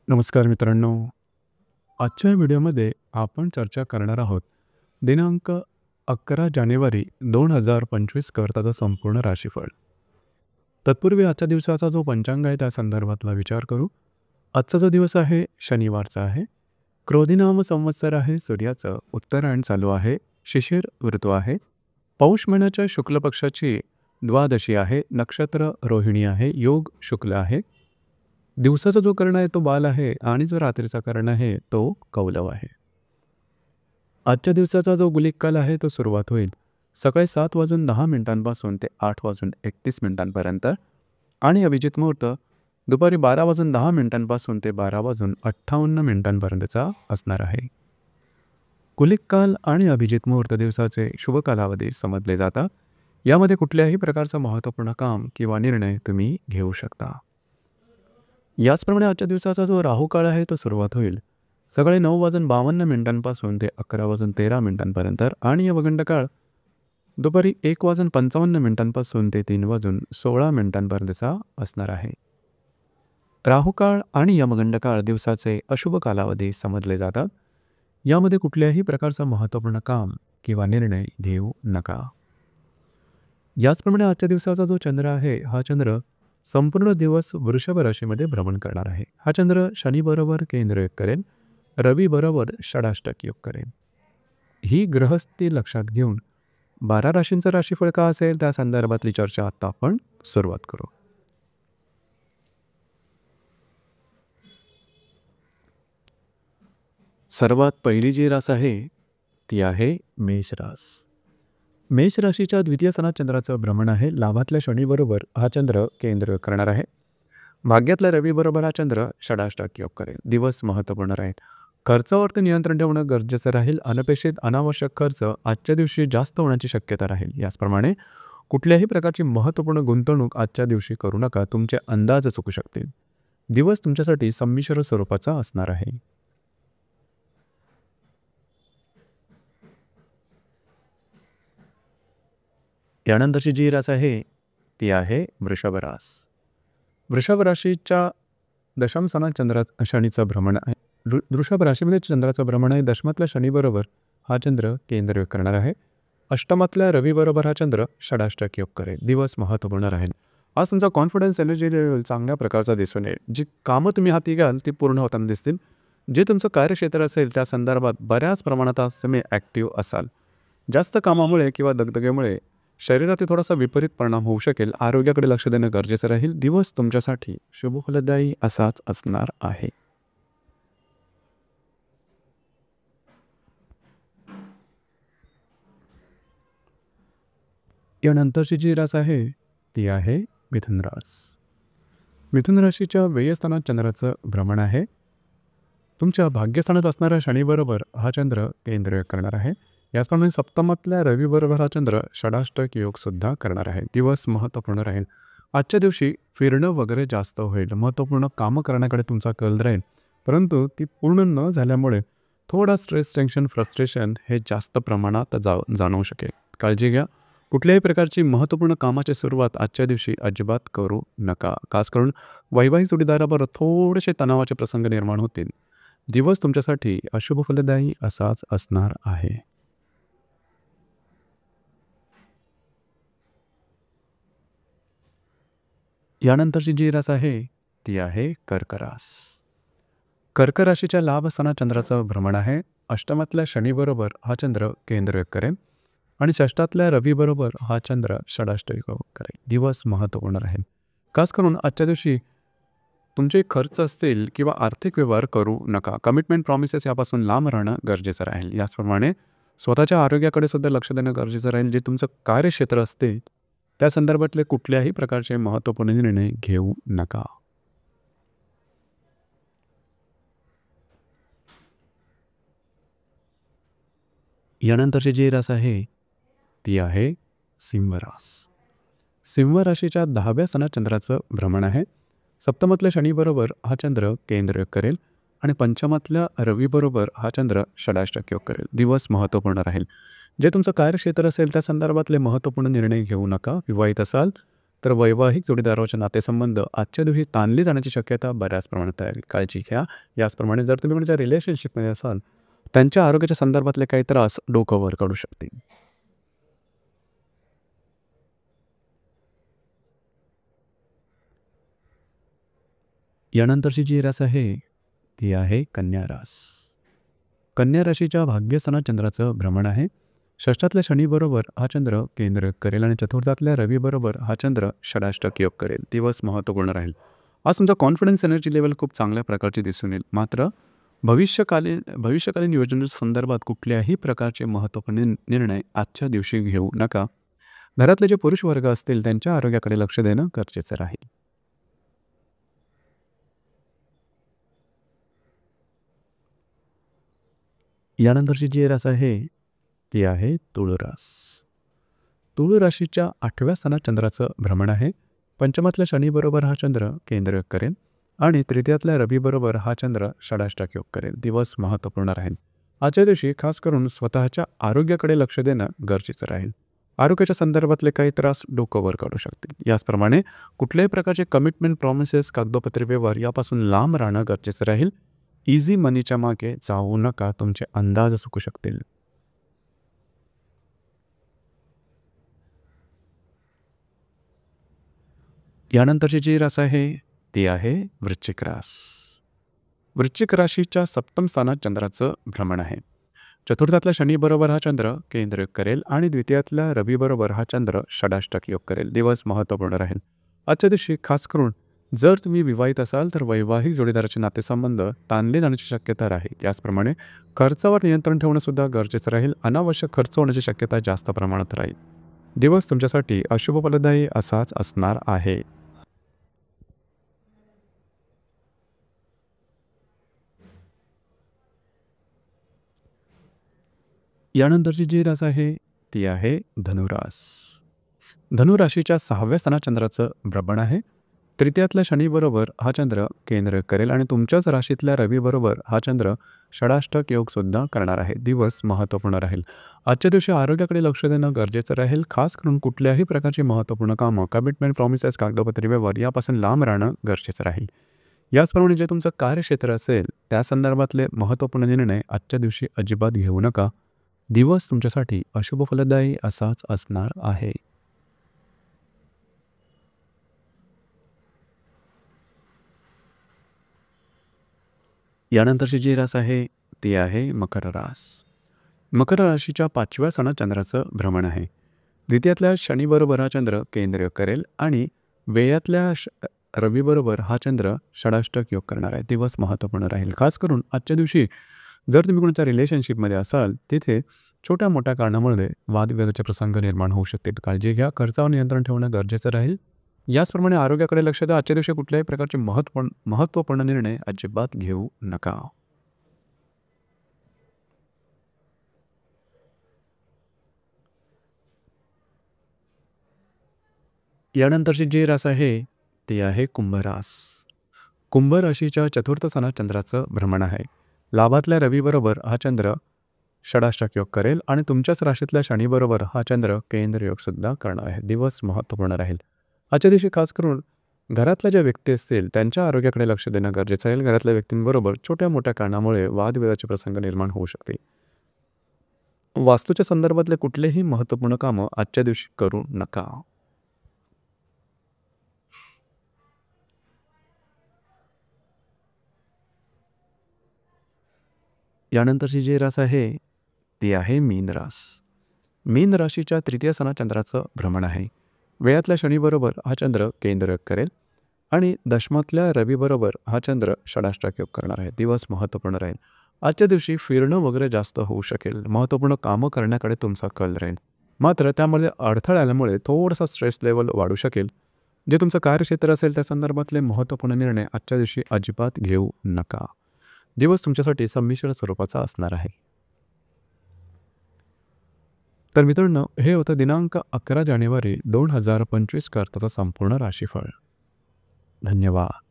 नमस्कार मित्रांनो. आजच्या व्हिडिओमध्ये आपण चर्चा करणार आहोत दिनांक 11 जानेवारी 2025 करताचा संपूर्ण राशीफळ. तत्पूर्वी आजच्या दिवसाचा जो पंचांग आहे त्या संदर्भातला विचार करू. आजचा जो दिवस आहे शनिवारचा आहे. क्रोधिनाम संवत्सर आहे. सूर्याचं उत्तरायण चालू आहे. शिशिर ऋतू आहे. पौष महिन्याच्या शुक्ल पक्षाची द्वादशी आहे. नक्षत्र रोहिणी आहे. योग शुक्ल आहे. दिवसाचा जो कर्ण आहे तो बाल आहे आणि जो रात्रीचा कर्ण आहे तो कौलव आहे. आजच्या दिवसाचा जो गुलिक काल आहे तो सुरुवात होईल सकाळी 7:10 ते 8:31 आणि अभिजित मुहूर्त दुपारी 12:10 ते 12:58 असणार आहे. गुलिक काल आणि अभिजित मुहूर्त दिवसाचे शुभ कालावधी समजले जातात. यामध्ये कुठल्याही प्रकारचं महत्त्वपूर्ण काम किंवा निर्णय तुम्ही घेऊ शकता. याचप्रमाणे आजच्या दिवसाचा जो राहू काळ आहे तो सुरुवात होईल सकाळी 9:52 ते 11:13 आणि यमगंड काळ दुपारी 1:55 ते 3:16 असणार आहे. राहू काळ आणि यमगंड काळ दिवसाचे अशुभ कालावधी समजले जातात. यामध्ये कुठल्याही प्रकारचं महत्त्वपूर्ण काम किंवा निर्णय घेऊ नका. याचप्रमाणे आजच्या दिवसाचा जो चंद्र आहे हा चंद्र संपूर्ण दिवस वृषभ राशीमध्ये भ्रमण करणार आहे. हा चंद्र शनीबरोबर केंद्रयोग करेल. रवीबरोबर षडाष्टक योग करेल. ही ग्रहस्थी लक्षात घेऊन 12 राशींचं राशीफळ का असेल त्या संदर्भातली चर्चा आता आपण सुरुवात करू. सर्वात पहिली जी रास आहे ती आहे मेष रास. मेष राशीच्या द्वितीय स्थानात चंद्राचं भ्रमण आहे. लाभातल्या शनीबरोबर हा चंद्र केंद्रयोग करणार आहे. भाग्यातल्या रवीबरोबर हा चंद्र षडाष्टक योग करेल. दिवस महत्त्वपूर्ण राहील. खर्चावरती नियंत्रण ठेवणं गरजेचं राहील. अनपेक्षित अनावश्यक खर्च आजच्या दिवशी जास्त होण्याची शक्यता राहील. याचप्रमाणे कुठल्याही प्रकारची महत्त्वपूर्ण गुंतवणूक आजच्या दिवशी करू नका. तुमचे अंदाज चुकू शकतील. दिवस तुमच्यासाठी संमिश्र स्वरूपाचा असणार आहे. यानंतरची जी रास आहे ती आहे वृषभ रास. वृषभ राशीच्या दशम स्थानात शनीचं भ्रमण आहे. वृषभ राशीमध्ये चंद्राचं भ्रमण आहे. दशमातल्या शनीबरोबर हा चंद्र केंद्रयोग करणार आहे. अष्टमातल्या रवीबरोबर हा चंद्र षडाष्टक योग करेल. दिवस महत्त्वपूर्ण राहील. आज तुमचा कॉन्फिडन्स एनर्जी लेवल चांगल्या प्रकारचा दिसून येईल. जी कामं तुम्ही हाती घ्याल ती पूर्ण होताना दिसतील. जे तुमचं कार्यक्षेत्र असेल त्या संदर्भात बऱ्याच प्रमाणात आज तुम्ही ॲक्टिव्ह असाल. जास्त कामामुळे किंवा दगदगेमुळे शरीरातील थोडासा विपरीत परिणाम होऊ शकेल. आरोग्याकडे लक्ष देणं गरजेचं राहील. दिवस तुमच्यासाठी शुभ फलदायी असाच असणार आहे. यानंतरची जी रास आहे ती आहे मिथुन रास. मिथुन राशीच्या व्ययस्थानात चंद्राचं भ्रमण आहे. तुमच्या भाग्यस्थानात असणाऱ्या शनीबरोबर हा चंद्र केंद्रयोग करणार आहे. याचप्रमाणे सप्तमातल्या रवीबरोबर हा चंद्र षडाष्टक योग सुद्धा करणार आहे. दिवस महत्त्वपूर्ण राहील. आजच्या दिवशी फिरणं वगैरे जास्त होईल. महत्त्वपूर्ण कामं करण्याकडे तुमचा कल राहील. परंतु ती पूर्ण न झाल्यामुळे थोडा स्ट्रेस, टेन्शन, फ्रस्ट्रेशन हे जास्त प्रमाणात जाणवू शकेल. काळजी घ्या. कुठल्याही प्रकारची महत्त्वपूर्ण कामाची सुरुवात आजच्या दिवशी अजिबात करू नका. खास करून वैवाहिक जोडीदाराबरोबर थोडेसे तणावाचे प्रसंग निर्माण होतील. दिवस तुमच्यासाठी अशुभ फलदायी असाच असणार आहे. यानंतरची जी रास आहे ती आहे कर्क रास. कर्क राशीच्या लाभ स्थानात चंद्राचं भ्रमण आहे. अष्टमातल्या शनीबरोबर हा चंद्र केंद्रयोग करेल आणि षष्ठातल्या रवीबरोबर हा चंद्र षडाष्टक योग करेल. दिवस महत्त्वपूर्ण राहील. खास करून आजच्या दिवशी तुमचे खर्च असतील किंवा आर्थिक व्यवहार करू नका. कमिटमेंट प्रॉमिसेस यापासून लांब राहणं गरजेचं राहील. याचप्रमाणे स्वतःच्या आरोग्याकडे सुद्धा लक्ष देणं गरजेचं राहील. जे तुमचं कार्यक्षेत्र असते त्या संदर्भातले कुठल्याही प्रकारचे महत्त्वपूर्ण निर्णय घेऊ नका. यानंतरची जी रास आहे ती आहे सिंह रास. सिंह राशीच्या 10व्या स्थानात चंद्राचं भ्रमण आहे. सप्तमातल्या शनीबरोबर हा चंद्र केंद्रयोग करेल आणि पंचमातल्या रवीबरोबर हा चंद्र षडाष्टक योग करेल. दिवस महत्त्वपूर्ण राहील. जे तुमचं कार्यक्षेत्र असेल त्या संदर्भातले महत्त्वपूर्ण निर्णय घेऊ नका. विवाहित असाल तर वैवाहिक जोडीदाराचे नातेसंबंध आजच्या दिवशी ताणले जाण्याची शक्यता बऱ्याच प्रमाणात आहे. काळजी घ्या. याचप्रमाणे जर तुम्ही कोणाच्या रिलेशनशिपमध्ये असाल, त्यांच्या आरोग्याच्या संदर्भातले काही त्रास डोकं वर काढू शकतील. यानंतरची जी रास आहे, ती आहे कन्या रास. कन्या राशीच्या भाग्यस्थानात चंद्राचं भ्रमण आहे. षष्ठातल्या शनीबरोबर हा चंद्र केंद्र करेल आणि चतुर्थातल्या रवीबरोबर हा चंद्र षडाष्टक योग करेल. दिवस महत्त्वपूर्ण राहील. आज तुमचा कॉन्फिडन्स एनर्जी लेवल खूप चांगल्या प्रकारची दिसून येईल. मात्र भविष्यकालीन योजनेसंदर्भात कुठल्याही प्रकारचे महत्त्वपूर्ण निर्णय आजच्या दिवशी घेऊ नका. घरातले जे पुरुष वर्ग असतील त्यांच्या आरोग्याकडे लक्ष देणं गरजेचं राहील. यानंतरची जी रास आहे, ती आहे तुळ रास. तुळ राशीच्या 8व्या स्थानात चंद्राचं भ्रमण आहे. पंचमातल्या शनीबरोबर हा चंद्र केंद्र करेल आणि तृतीयातल्या रवीबरोबर हा चंद्र षडाष्टक योग करेल. दिवस महत्त्वपूर्ण राहील. आजच्या दिवशी खास करून स्वतःच्या आरोग्याकडे लक्ष देणं गरजेचं राहील. आरोग्याच्या संदर्भातले काही त्रास डोकं वर काढू शकतील. याचप्रमाणे कुठल्याही प्रकारचे कमिटमेंट, प्रॉमिसेस, कागदोपत्री व्यवहार यापासून लांब राहणं गरजेचं राहील. इझी मनीच्या मागे जाऊ नका. तुमचे अंदाज चुकू शकतील. यानंतरची जी रास आहे, ती आहे वृश्चिक रास. वृश्चिक राशीच्या 7म स्थानात चंद्राचं भ्रमण आहे. चतुर्थातल्या शनीबरोबर हा चंद्र केंद्र करेल आणि द्वितीयातल्या रवीबरोबर हा चंद्र षडाष्टक योग करेल. दिवस महत्त्वपूर्ण राहील. आजच्या दिवशी खास करून जर तुम्ही विवाहित असाल तर वैवाहिक जोडीदाराचे नातेसंबंध ताणले जाण्याची शक्यता राहील. त्याचप्रमाणे खर्चावर नियंत्रण ठेवणं सुद्धा गरजेचं राहील. अनावश्यक खर्च होण्याची शक्यता जास्त प्रमाणात राहील. दिवस तुमच्यासाठी अशुभ फलदायी असाच असणार आहे. यानंतरची जी रास आहे, ती आहे धनुरास. धनुराशीच्या 6व्या स्थानात चंद्राचं भ्रमण आहे. तृतीयातल्या शनीबरोबर हा चंद्र केंद्र करेल आणि तुमच्याच राशीतल्या रवीबरोबर हा चंद्र षडाष्टक योगसुद्धा करणार आहे. दिवस महत्त्वपूर्ण राहील. आजच्या दिवशी आरोग्याकडे लक्ष देणं गरजेचं राहील. खास करून कुठल्याही प्रकारची महत्त्वपूर्ण कामं, कमिटमेंट, प्रॉमिसेस, कागदोपत्री व्यवहार यापासून लांब राहणं गरजेचं राहील. याचप्रमाणे जे तुमचं कार्यक्षेत्र असेल त्या संदर्भातले महत्त्वपूर्ण निर्णय आजच्या दिवशी अजिबात घेऊ नका. दिवस तुमच्यासाठी अशुभ फलदायी असाच असणार आहे. यानंतरची जी रास आहे, ती आहे मकर रास. मकर राशीच्या 5व्या स्थानात चंद्राचं भ्रमण आहे. द्वितीयातल्या शनीबरोबर हा चंद्र केंद्र करेल आणि व्ययातल्या रवीबरोबर हा चंद्र षडाष्टक योग करणार आहे. दिवस महत्त्वपूर्ण राहील. खास करून आजच्या दिवशी जर तुम्ही कोणाच्या रिलेशनशिपमध्ये असाल तिथे छोट्या मोठ्या कारणामुळे वादविवादाचे प्रसंग निर्माण होऊ शकतील. काळजी घ्या. खर्चावर नियंत्रण ठेवणं गरजेचं राहील. याचप्रमाणे आरोग्याकडे लक्ष द्या. आजच्या दिवशी कुठल्याही प्रकारचे महत्त्वपूर्ण निर्णय अजिबात घेऊ नका. यानंतरची जी रास आहे, ती आहे कुंभरास. कुंभ राशीच्या 4थ्या स्थानात चंद्राचं भ्रमण आहे. लाभातल्या रवीबरोबर हा चंद्र षडाष्टक योग करेल आणि तुमच्याच राशीतल्या शनीबरोबर हा चंद्र केंद्र योगसुद्धा करणार आहे. दिवस महत्त्वपूर्ण राहील. आजच्या दिवशी खास करून घरातल्या ज्या व्यक्ती असतील त्यांच्या आरोग्याकडे लक्ष देणं गरजेचं राहील. घरातल्या व्यक्तींबरोबर छोट्या मोठ्या कारणामुळे वादविवादाचे प्रसंग निर्माण होऊ शकते. वास्तूच्या संदर्भातले कुठलेही महत्त्वपूर्ण कामं आजच्या दिवशी करू नका. यानंतरची जी रास आहे, ती आहे मीन रास. मीन राशीच्या 3य स्थानात चंद्राचं भ्रमण आहे. व्ययातल्या शनीबरोबर हा चंद्र केंद्र करेल आणि दशमातल्या रवीबरोबर हा चंद्र षडाष्टक योग करणार आहे. दिवस महत्त्वपूर्ण राहील. आजच्या दिवशी फिरणं वगैरे जास्त होऊ शकेल. महत्त्वपूर्ण कामं करण्याकडे तुमचा कल राहील. मात्र त्यामध्ये अडथळे आल्यामुळे थोडासा स्ट्रेस लेवल वाढू शकेल. जे तुमचं कार्यक्षेत्र असेल त्या संदर्भातले महत्त्वपूर्ण निर्णय आजच्या दिवशी अजिबात घेऊ नका. दिवस तुमच्यासाठी संमिश्र स्वरूपाचा असणार आहे. तर मित्रांनो, हे होतं दिनांक 11 जानेवारी 2025 करताचा संपूर्ण राशीफळ. धन्यवाद.